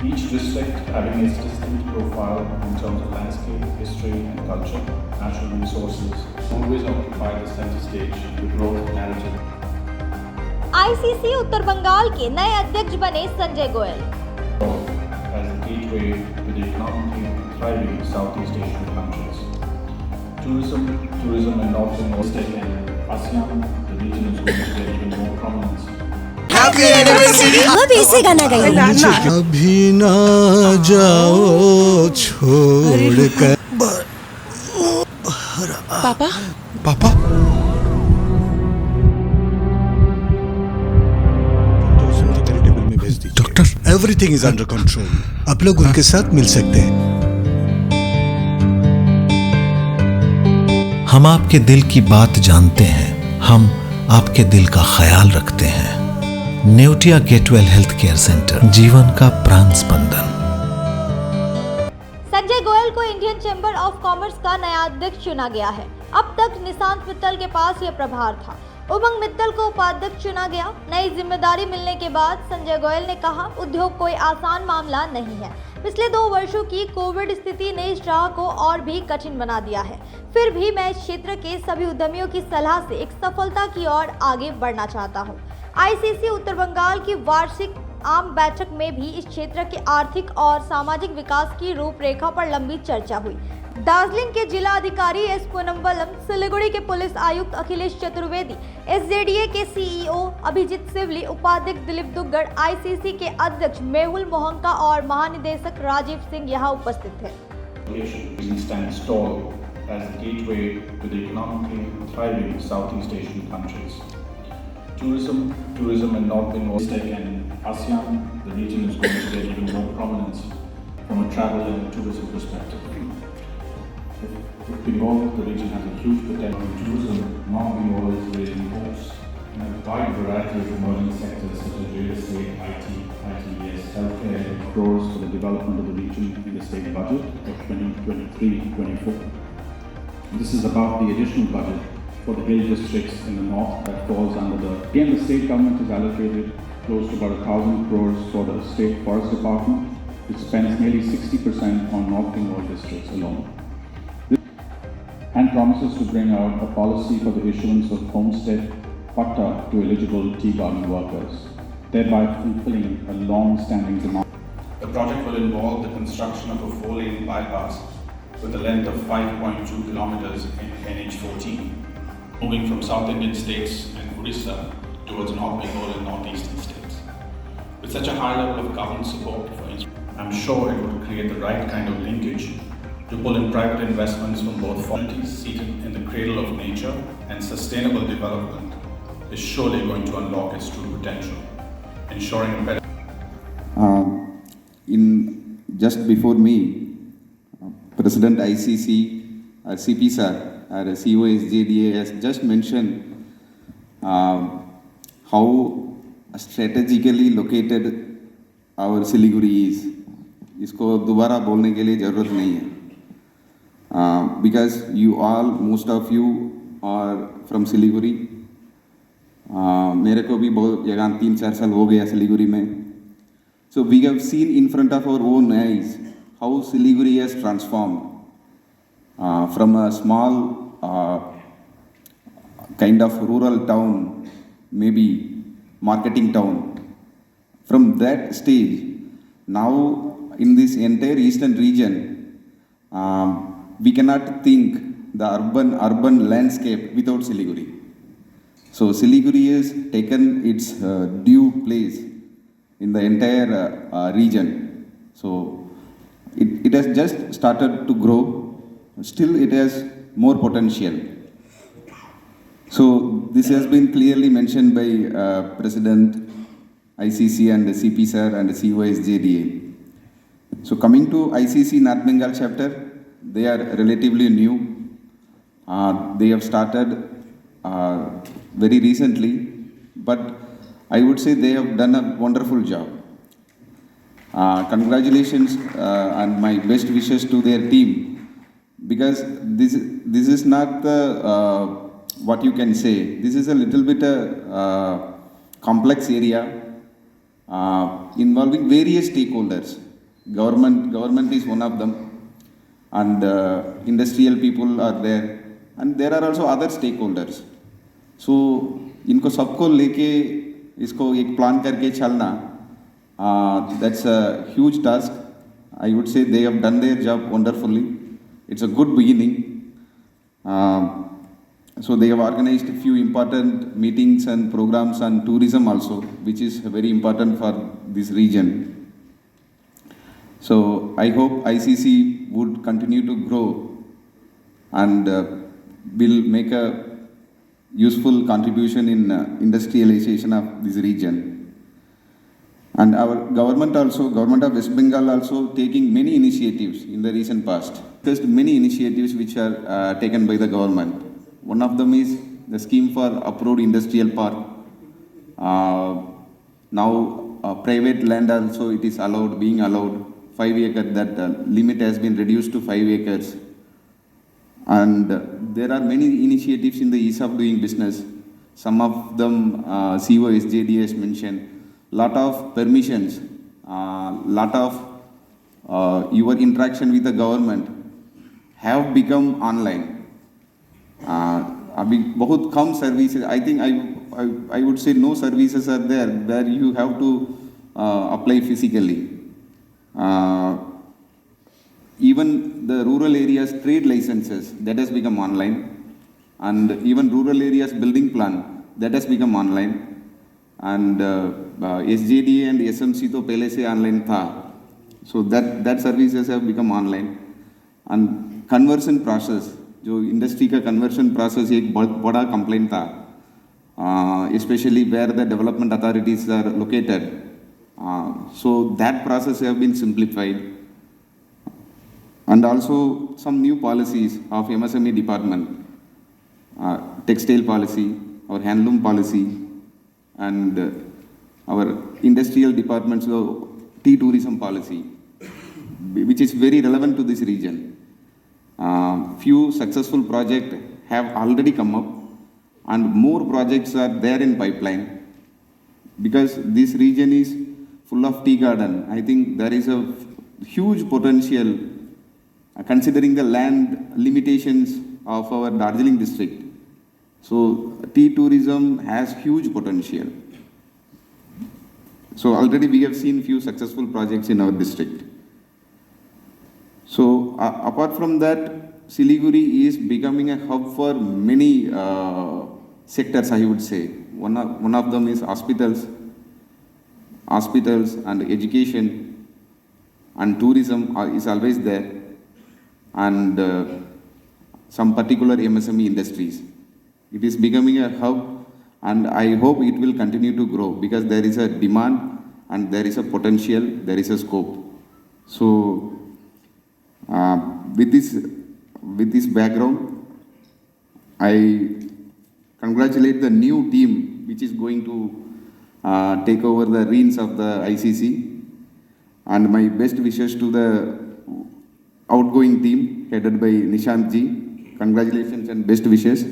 Each district having its distinct profile in terms of landscape, history and culture, natural resources, always occupy the center stage in the growth narrative. ICC उत्तर बंगाल के नए अध्यक्ष बने Sanjay Goyal. As the gateway to the economically thriving Southeast Asian countries. Tourism and North and West and ASEAN, the region is going to get even more prominence. अब ऐसे गाना गाइए। अभी ना जाओ छोड़ कर। पापा पापा doctor, everything is under control. आप लोग उनके साथ मिल सकते हैं। हम आपके दिल की बात जानते हैं, हम आपके दिल का ख्याल रखते हैं। Neotia getwell health care centre, जीवन का प्राण स्पंदन। संजय गोयल को इंडियन चैम्बर ऑफ कॉमर्स का नया अध्यक्ष चुना गया है। अब तक निशांत मित्तल के पास यह प्रभार था। उमंग मित्तल को उपाध्यक्ष चुना गया। नई जिम्मेदारी मिलने के बाद संजय गोयल ने कहा, उद्योग कोई आसान मामला नहीं है। पिछले 2 वर्षों की कोविड स्थिति ने इस राह को और भी कठिन बना दिया है। फिर भी मैं इस क्षेत्र के सभी उद्यमियों की सलाह से एक सफलता की ओर आगे बढ़ना चाहता हूँ। आईसीसी उत्तर बंगाल की वार्षिक आम बैठक में भी इस क्षेत्र के आर्थिक और सामाजिक विकास की रूपरेखा पर लंबी चर्चा हुई। दार्जिलिंग के जिला अधिकारी एस पूनमवलम, सिलीगुड़ी के पुलिस आयुक्त अखिलेश चतुर्वेदी, एसजेडीए के सीईओ अभिजीत सिवली, उपाध्यक्ष दिलीप दुग्गड़, आईसीसी के अध्यक्ष मेहुल मोहंका और महानिदेशक राजीव सिंह यहाँ उपस्थित थे। As a gateway to the economically thriving Southeast Asian countries. Tourism and North Bengal and ASEAN, the region is going to get even more prominence from a travel and tourism perspective. Bengal, the region has a huge potential in tourism. North Bengal is raising hopes in a wide variety of emerging sectors such as real estate, IT, ITES, healthcare, and crores for the development of the region in the state budget of 2023-24. This is about the additional budget for the hill districts in the north that falls under again the state government has allocated close to about 1,000 crores for the state forest department, which spends nearly 60% on North Bengal districts alone. And promises to bring out a policy for the issuance of homestead patta to eligible tea garden workers, thereby fulfilling a long-standing demand. The project will involve the construction of a 4-lane bypass with a length of 5.2 kilometers in NH14, moving from South Indian states and Odisha towards North Bengal and Northeastern states. With such a high level of government support, I'm sure it would create the right kind of linkage to pull in private investments from both communities seated in the cradle of nature, and sustainable development is surely going to unlock its true potential, ensuring a better. Just before me, President ICC, CP sir, our CEO SJDA has just mentioned how strategically located our Siliguri is. इसको दोबारा बोलने के लिए ज़रूरत नहीं है, because you all, most of you are from Siliguri. मेरे को भी बहुत जगह 3-4 साल हो गया सिलीगुड़ी में. So we have seen in front of our own eyes how Siliguri has transformed from a small kind of rural town, maybe marketing town. From that stage, now in this entire eastern region, we cannot think the urban landscape without Siliguri. So Siliguri has taken its due place in the entire region. So it has just started to grow. Still it has more potential. So this has been clearly mentioned by President ICC and the CP sir and the COS JDA. So coming to ICC North Bengal chapter, they are relatively new. They have started very recently, but I would say they have done a wonderful job. Congratulations and my best wishes to their team, because this is not the what you can say. This is a little bit complex area involving various stakeholders. Government is one of them, and industrial people are there, and there are also other stakeholders. So इनको सबको लेके इसको एक plan करके चलना, that's a huge task. I would say they have done their job wonderfully. It's a good beginning. So they have organized a few important meetings and programs on tourism also, which is very important for this region. So I hope ICC would continue to grow and will make a useful contribution in industrialization of this region. And our government of West Bengal also taking many initiatives in the recent past. There's many initiatives which are taken by the government. One of them is the scheme for approved industrial park. Now private land also it is being allowed 5 acres, that limit has been reduced to 5 acres. And there are many initiatives in the ease of doing business. Some of them CEO SJD has mentioned. Lot of permissions, lot of your interaction with the government have become online. अभी बहुत कम services. I think I would say no services are there where you have to apply physically. Even the rural areas trade licenses, that has become online, and even rural areas building plan, that has become online. And SJD and SMC तो पहले से online था, so that services have become online. And conversion process, जो industry का conversion process एक बहुत बड़ा complaint था, especially where the development authorities are located. So that process have been simplified. And also some new policies of MSME department, textile policy or handloom policy, and our industrial department's tea tourism policy, which is very relevant to this region. Few successful projects have already come up, and more projects are there in pipeline. Because this region is full of tea garden, I think there is a huge potential considering the land limitations of our Darjeeling district. So tea tourism has huge potential. So already we have seen few successful projects in our district. So apart from that, Siliguri is becoming a hub for many sectors, I would say. One of them is hospitals and education, and tourism is always there, and some particular MSME industries. It is becoming a hub, and I hope it will continue to grow because there is a demand and there is a potential, there is a scope. So with this background, I congratulate the new team which is going to take over the reins of the ICC, and my best wishes to the outgoing team headed by Nishant ji. Congratulations and best wishes.